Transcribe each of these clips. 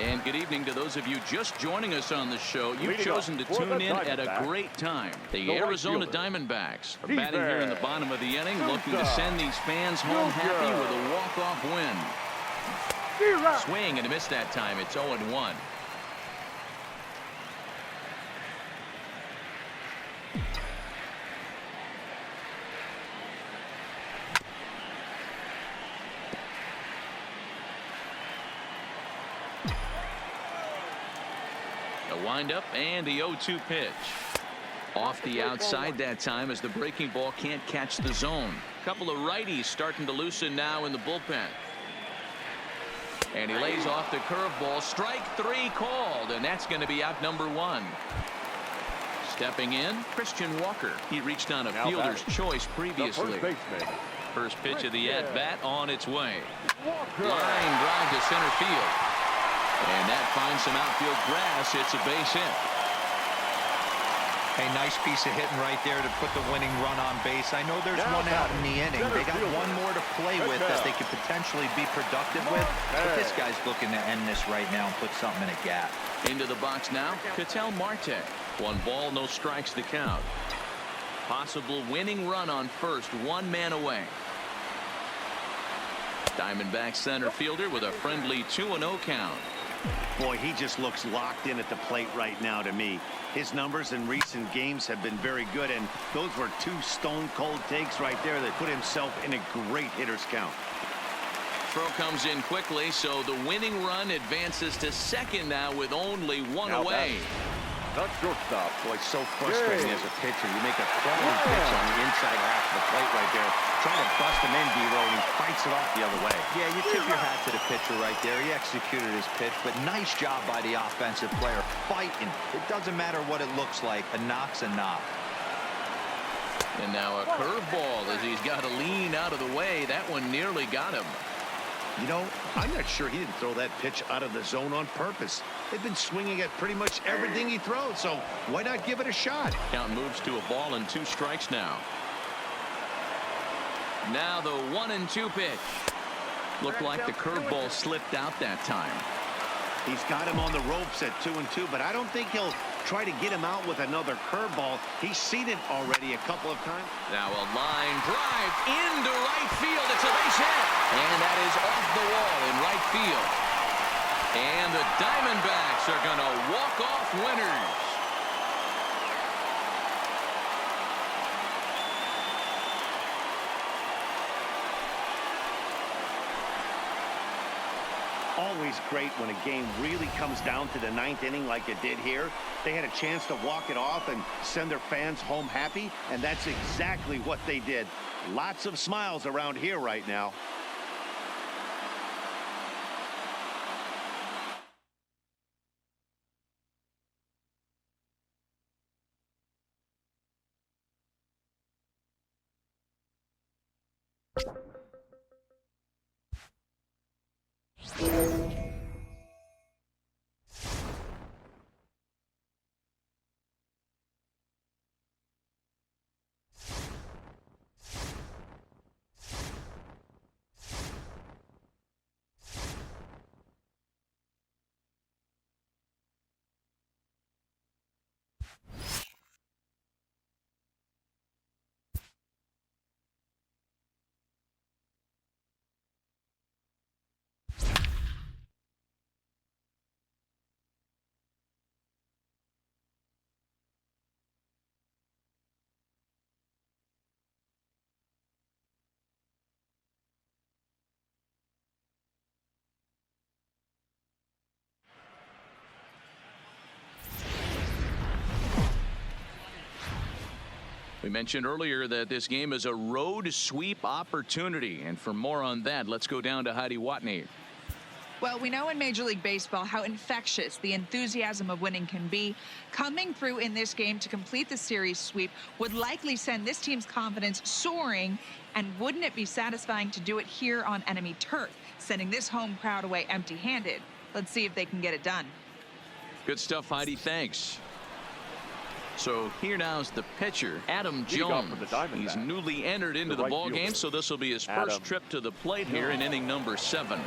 And good evening to those of you just joining us on the show. You've chosen to tune in at a great time. The Arizona Diamondbacks are batting here in the bottom of the inning, looking to send these fans home happy with a walk-off win. Swing and a miss that time. It's 0-1. Windup and the 0-2 pitch. Off the outside that time as the breaking ball can't catch the zone. Couple of righties starting to loosen now in the bullpen. And he lays off the curveball. Strike 3 called, and that's going to be out number 1. Stepping in, Christian Walker. He reached on a fielder's choice previously. First pitch of the at-bat on its way. Line drive to center field. And that finds some outfield grass. It's a base hit. A nice piece of hitting right there to put the winning run on base. I know there's one out in the inning. They got one more to play with that they could potentially be productive with. But this guy's looking to end this right now and put something in a gap. Into the box now, Ketel Marte. 1 ball, no strikes to count. Possible winning run on first, 1 man away. Diamondback center fielder with a friendly 2-0 count. Boy, he just looks locked in at the plate right now to me. His numbers in recent games have been very good, and those were 2 stone-cold takes right there that put himself in a great hitter's count. Throw comes in quickly, so the winning run advances to second now with only 1 away. That's shortstop. Boy, so frustrating as a pitcher. You make a crawling pitch on the inside half of the plate right there. Trying to bust him in, D-Roll, and he fights it off the other way. Yeah, you tip your hat to the pitcher right there. He executed his pitch, but nice job by the offensive player. Fighting. It doesn't matter what it looks like. A knock's a knock. And now a curveball as he's got to lean out of the way. That one nearly got him. You know, I'm not sure he didn't throw that pitch out of the zone on purpose. They've been swinging at pretty much everything he throws, so why not give it a shot? Count moves to a ball and 2 strikes now. Now the 1-2 pitch. Looked like the curveball slipped out that time. He's got him on the ropes at 2-2, but I don't think he'll try to get him out with another curveball. He's seen it already a couple of times. Now a line drive into right field. It's a base hit. And that is off the wall in right field. And the Diamondbacks are going to walk off winners. Always great when a game really comes down to the 9th inning like it did here. They had a chance to walk it off and send their fans home happy, and that's exactly what they did. Lots of smiles around here right now. We mentioned earlier that this game is a road sweep opportunity. And for more on that, let's go down to Heidi Watney. Well, we know in Major League Baseball how infectious the enthusiasm of winning can be. Coming through in this game to complete the series sweep would likely send this team's confidence soaring. And wouldn't it be satisfying to do it here on enemy turf, sending this home crowd away empty-handed? Let's see if they can get it done. Good stuff, Heidi. Thanks. So here now is the pitcher, Adam Jones. He's newly entered into the ball game, so this will be his first trip to the plate here in inning number 7.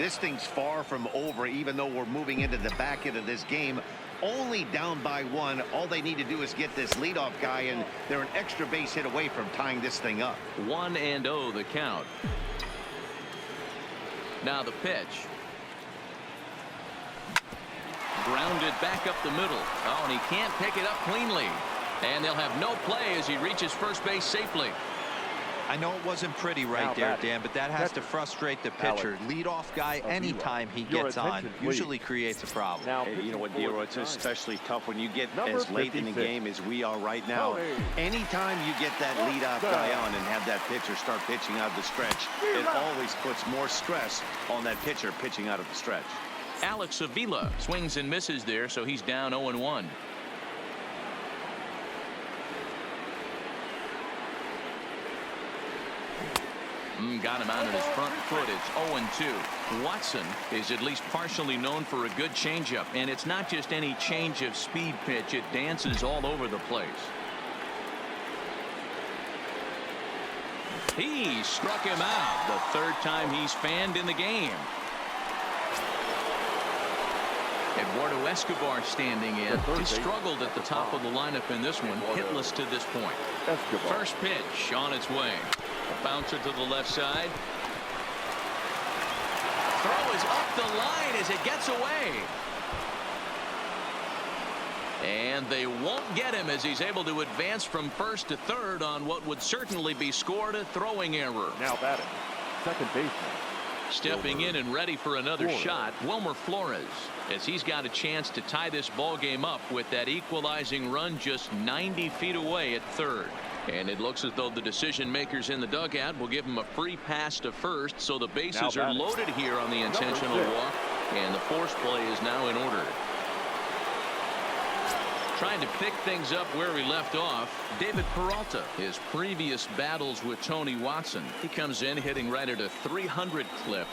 This thing's far from over, even though we're moving into the back end of this game. Only down by 1. All they need to do is get this leadoff guy, and they're an extra base hit away from tying this thing up. 1-0 the count. Now the pitch. Grounded back up the middle. Oh, and he can't pick it up cleanly. And they'll have no play as he reaches first base safely. I know it wasn't pretty right there, Dan, but that has to frustrate the pitcher. Leadoff guy, anytime he gets on, usually creates a problem. Hey, you know what, Dero, it's especially tough when you get as late in the game as we are right now. Anytime you get that leadoff guy on and have that pitcher start pitching out of the stretch, it always puts more stress on that pitcher pitching out of the stretch. Alex Avila swings and misses there, so he's down 0-1. Got him out on his front foot. It's 0-2. Watson is at least partially known for a good changeup, and it's not just any change of speed pitch. It dances all over the place. He struck him out the third time he's fanned in the game. Eduardo Escobar standing in. He struggled at the top of the lineup in this one, hitless to this point. First pitch on its way. A bouncer to the left side. Throw is up the line as it gets away. And they won't get him as he's able to advance from first to third on what would certainly be scored a throwing error. Now batting, second baseman. Stepping in and ready for another shot, Wilmer Flores, as he's got a chance to tie this ball game up with that equalizing run just 90 feet away at third. And it looks as though the decision makers in the dugout will give him a free pass to first, so the bases are loaded here on the intentional walk, and the force play is now in order. Trying to pick things up where we left off, David Peralta. His previous battles with Tony Watson. He comes in hitting right at a 300 clip.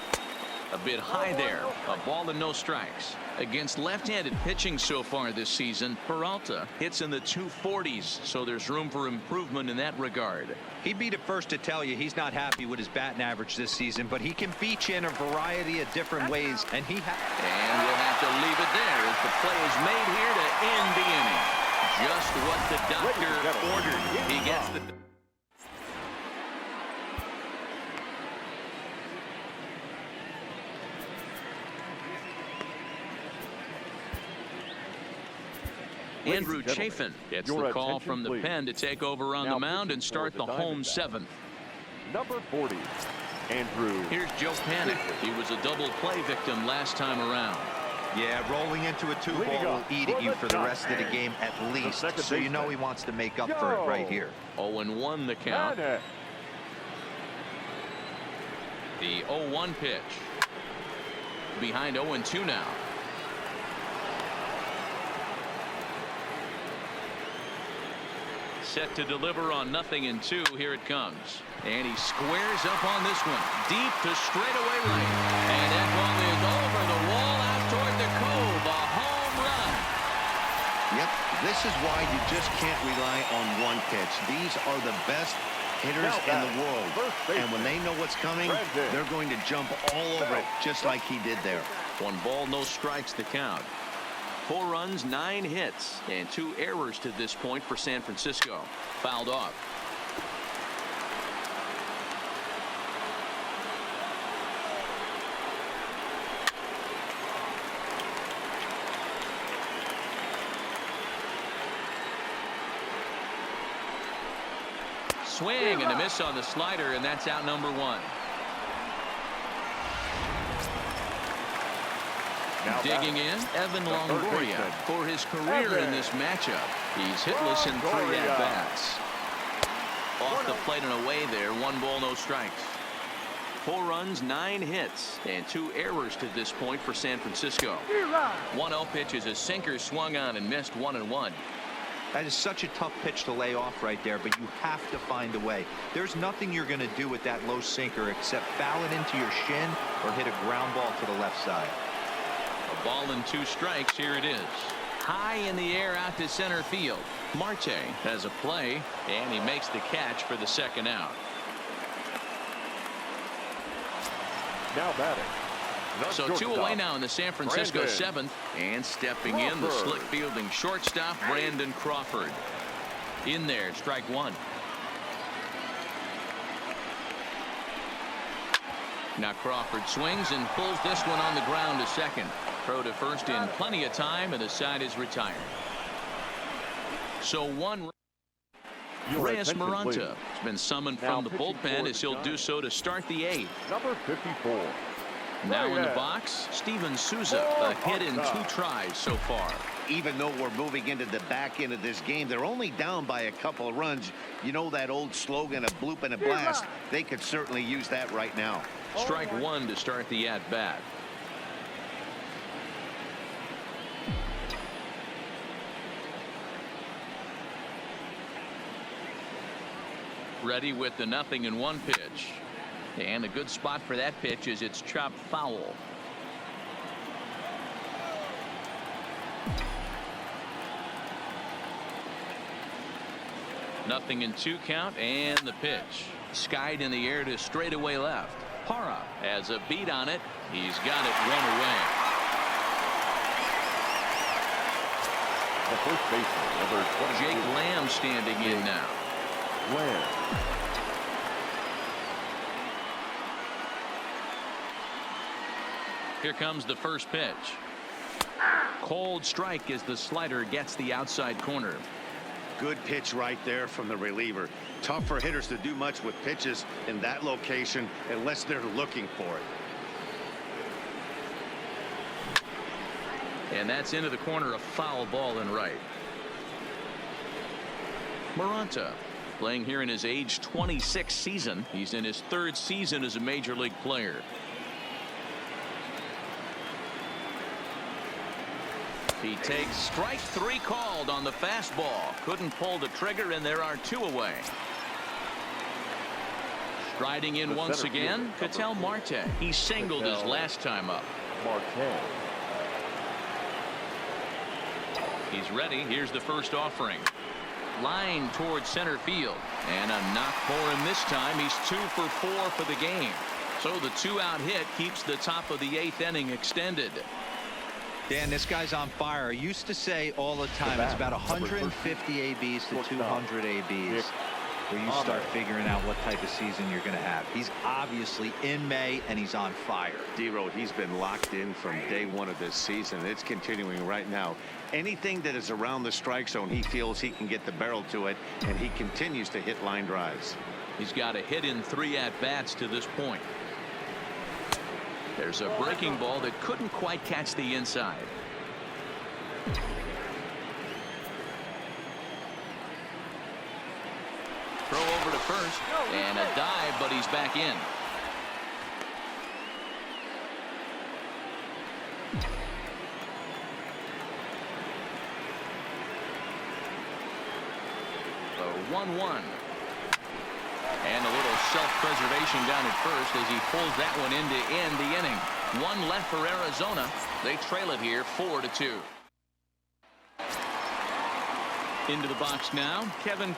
A bit high there. A ball and no strikes. Against left-handed pitching so far this season, Peralta hits in the 240s, so there's room for improvement in that regard. He'd be the first to tell you he's not happy with his batting average this season, but he can beat you in a variety of different ways, and he And we'll have to leave it there as the play is made here to end the inning. Just what the doctor ordered. He gets the... Andrew Chafin gets the call from the pen to take over on the mound and start the home seventh. Number 40, Andrew. Here's Joe Panic. He was a double play victim last time around. Yeah, rolling into a 2-ball will eat at you for the rest of the game at least, so you know he wants to make up for it right here. 0-1 the count. The 0-1 pitch. Behind 0-2 now. Set to deliver on 0-2. Here it comes. And he squares up on this one. Deep to straightaway right. And that ball is over the wall out toward the cove. A home run. Yep, this is why you just can't rely on one pitch. These are the best hitters in the world. And when they know what's coming, they're going to jump all over it just like he did there. 1 ball, no strikes to count. 4 runs, 9 hits, and 2 errors to this point for San Francisco. Fouled off. Swing and a miss on the slider, and that's out number 1. Digging in, Evan Longoria for his career in this matchup. He's hitless in 3 at-bats. Off the plate and away there, 1 ball, no strikes. 4 runs, 9 hits, and 2 errors to this point for San Francisco. 1-0 pitch is a sinker swung on and missed 1-1. That is such a tough pitch to lay off right there, but you have to find a way. There's nothing you're going to do with that low sinker except foul it into your shin or hit a ground ball to the left side. A ball and 2 strikes. Here it is. High in the air out to center field. Marte has a play, and he makes the catch for the second out. Now batting, So 2 away now in the San Francisco seventh. And stepping in, the slick fielding shortstop, Brandon Crawford. In there, strike one. Now Crawford swings and pulls this one on the ground to second. Throw to first in plenty of time, and the side is retired. So one. Reyes Maranta has been summoned from the bullpen as he'll do so to start the eighth. Number 54. Now in the box, Steven Souza, a hit in 2 tries so far. Even though we're moving into the back end of this game, they're only down by a couple of runs. You know that old slogan, a bloop and a blast? They could certainly use that right now. Strike one to start the at-bat. Ready with the 0-1 pitch. And a good spot for that pitch is it's chopped foul. Nothing in 2 count, and the pitch. Skied in the air to straightaway left. Parra has a beat on it. He's got it 1 away. The first baseman, number 22. Jake Lamb standing in now. Lamb. Here comes the first pitch. Cold strike as the slider gets the outside corner. Good pitch right there from the reliever. Tough for hitters to do much with pitches in that location unless they're looking for it. And that's into the corner, a foul ball and right. Maranta playing here in his age 26 season. He's in his 3rd season as a major league player. He takes strike 3 called on the fastball. Couldn't pull the trigger, and there are 2 away. Striding in once again, Ketel Marte. He singled his last time up. Marte. He's ready. Here's the first offering. Line towards center field. And a knock for him this time. He's 2 for 4 for the game. So the 2-out hit keeps the top of the 8th inning extended. Dan, this guy's on fire. I used to say all the time it's about 150 ABs to 200 ABs where you start figuring out what type of season you're going to have. He's obviously in May, and he's on fire. D-Road, he's been locked in from day 1 of this season. It's continuing right now. Anything that is around the strike zone, he feels he can get the barrel to it, and he continues to hit line drives. He's got a hit in 3 at-bats to this point. There's a breaking ball that couldn't quite catch the inside. Throw over to first, and a dive, but he's back in. The 1-1. And a little self-preservation down at first as he pulls that one in to end the inning. 1 left for Arizona. They trail it here 4-2. Into the box now, Kevin.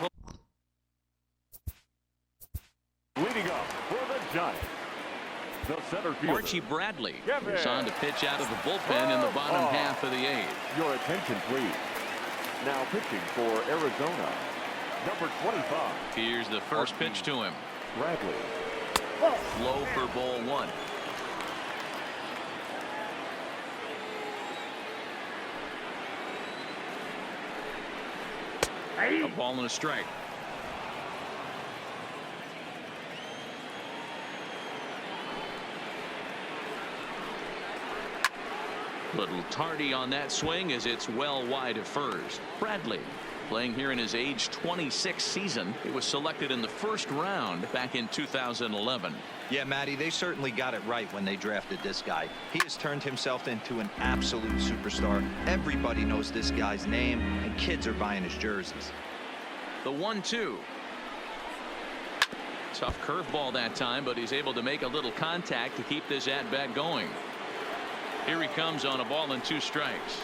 Leading up for the Giants, the center fielder, Archie Bradley is on to pitch out of the bullpen in the bottom half of the 8th. Your attention, please. Now pitching for Arizona, number 25. Here's the first pitch to him. Bradley. Low for ball 1. A ball and a strike. Little tardy on that swing as it's well wide of first. Bradley playing here in his age 26 season. It was selected in the 1st round back in 2011. Yeah, Matty, they certainly got it right when they drafted this guy. He has turned himself into an absolute superstar. Everybody knows this guy's name, and kids are buying his jerseys. The 1-2. Tough curveball that time, but he's able to make a little contact to keep this at-bat going. Here he comes on a ball and 2 strikes.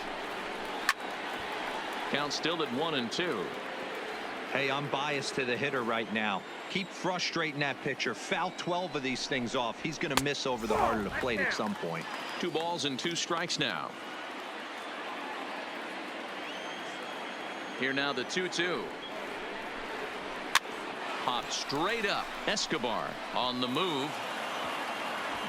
Count still at 1-2. Hey, I'm biased to the hitter right now. Keep frustrating that pitcher. Foul 12 of these things off. He's going to miss over the heart of the plate at some point. 2 balls and 2 strikes now. Here now the 2-2. Hop straight up. Escobar on the move.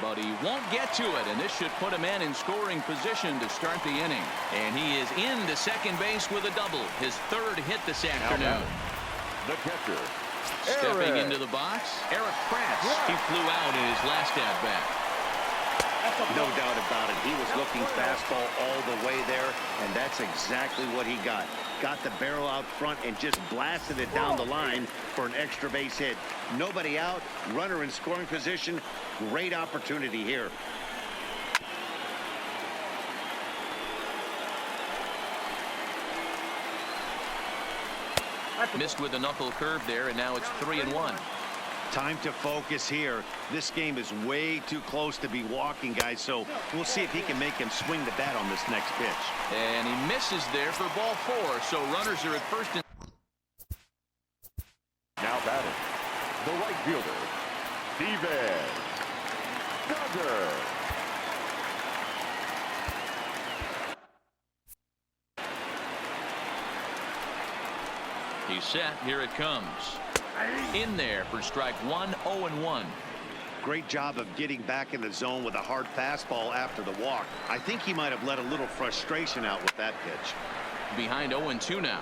But he won't get to it, and this should put a man in scoring position to start the inning. And he is into second base with a double. His 3rd hit this afternoon. The catcher, Stepping into the box, Eric Kratz. He flew out in his last at-bat. No doubt about it. He was looking fastball all the way there, and that's exactly what he got. Got the barrel out front and just blasted it down the line for an extra base hit. Nobody out, runner in scoring position. Great opportunity here. Missed with a knuckle curve there, and now it's 3-1. Time to focus here. This game is way too close to be walking, guys, so we'll see if he can make him swing the bat on this next pitch. And he misses there for ball 4, so runners are at first and now batting, the right fielder, DBacks. he's set. Here it comes. In there for strike 1, 0-1. Great job of getting back in the zone with a hard fastball after the walk. I think he might have let a little frustration out with that pitch. Behind 0-2 now.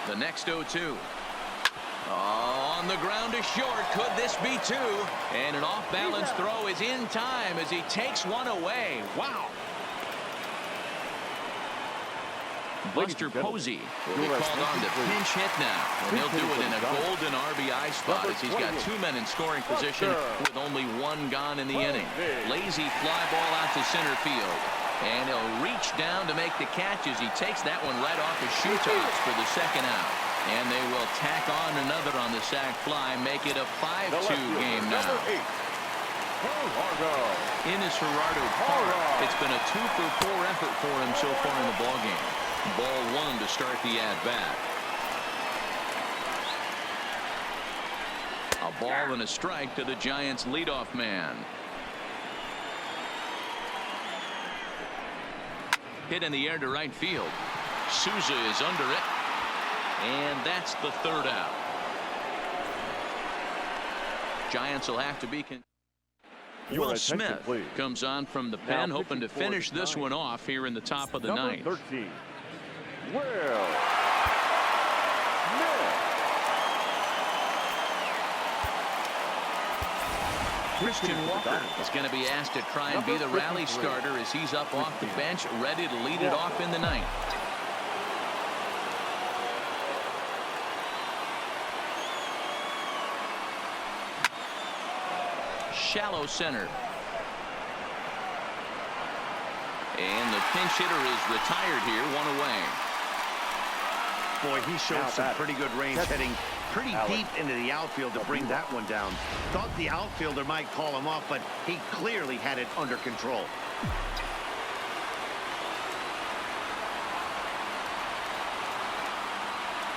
The next 0-2. On the ground to short. Could this be 2? And an off-balance throw is in time as he takes one away. Wow. Buster Posey will be called on to pinch hit now, and he'll do it in a golden RBI spot as he's got 2 men in scoring position with only 1 gone in the inning. Lazy fly ball out to center field, and he'll reach down to make the catch as he takes that one right off his shoe tops for the 2nd out. And they will tack on another on the sac fly, make it a 5-2 game now. Ines Gerardo Park. It's been a 2-for-4 effort for him so far in the ballgame. Ball 1 to start the at-bat. A ball and a strike to the Giants' leadoff man. Hit in the air to right field. Souza is under it. And that's the 3rd out. Giants will have to be. Will Smith comes on from the pen, hoping to finish this one off here in the top of the 9th. 13. Will Christian Walker is going to be asked to try and be the rally starter as he's up off the bench, ready to lead it off in the 9th. Shallow center. And the pinch hitter is retired here, 1 away. Boy, he showed some pretty good range heading pretty deep into the outfield to bring that one down. Thought the outfielder might call him off, but he clearly had it under control.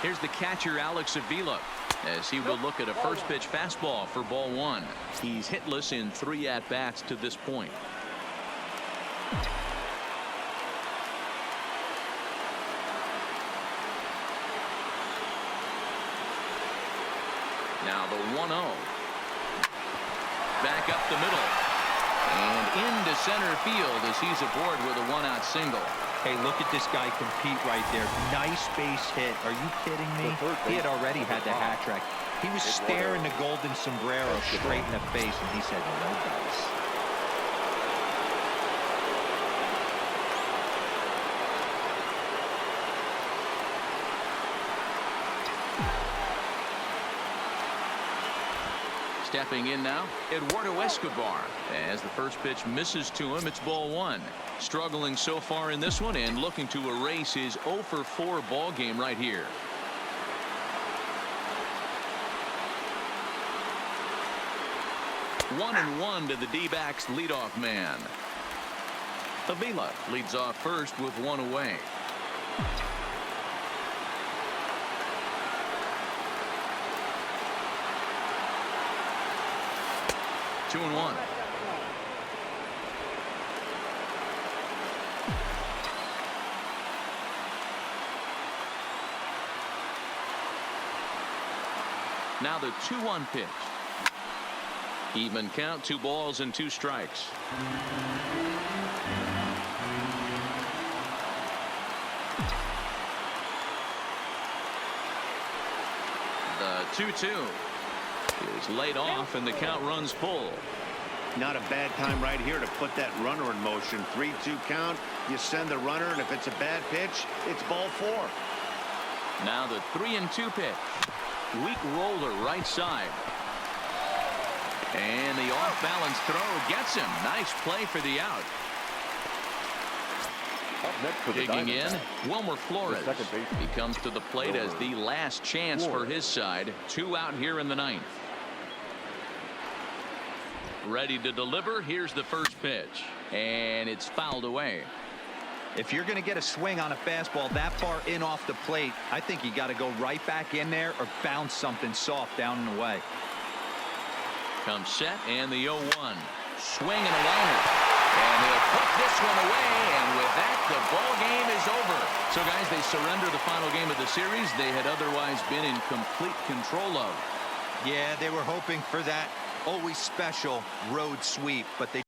Here's the catcher, Alex Avila, as he will look at a first pitch fastball for ball 1. He's hitless in 3 at-bats to this point. Now the 1-0. Back up the middle. And into center field as he's aboard with a 1-out single. Hey, look at this guy compete right there. Nice base hit. Are you kidding me? He had already had the hat trick. He was staring the golden sombrero straight in the face, and he said, no dice. Stepping in now, Eduardo Escobar. As the first pitch misses to him, it's ball 1. Struggling so far in this one and looking to erase his 0-for-4 ball game right here. One and 1 to the D-backs leadoff man. Avila leads off first with 1 away. Two and one. Now the 2-1 pitch. Even count, 2 balls and 2 strikes. The 2-2 is laid off and the count runs full. Not a bad time right here to put that runner in motion. 3-2 count. You send the runner, and if it's a bad pitch, it's ball 4. Now the 3-2 pitch. Weak roller right side. And the off-balance throw gets him. Nice play for the out. Up next for the Digging in, Diamondbacks, Wilmer Flores. the second baseman. He comes to the plate as the last chance for his side. 2 out here in the 9th. Ready to deliver. Here's the first pitch. And it's fouled away. If you're going to get a swing on a fastball that far in off the plate, I think you got to go right back in there or bounce something soft down and away. Comes set and the 0-1. Swing and a liner. And he'll put this one away. And with that, the ball game is over. So, guys, they surrender the final game of the series they had otherwise been in complete control of. Yeah, they were hoping for that always special road sweep, but they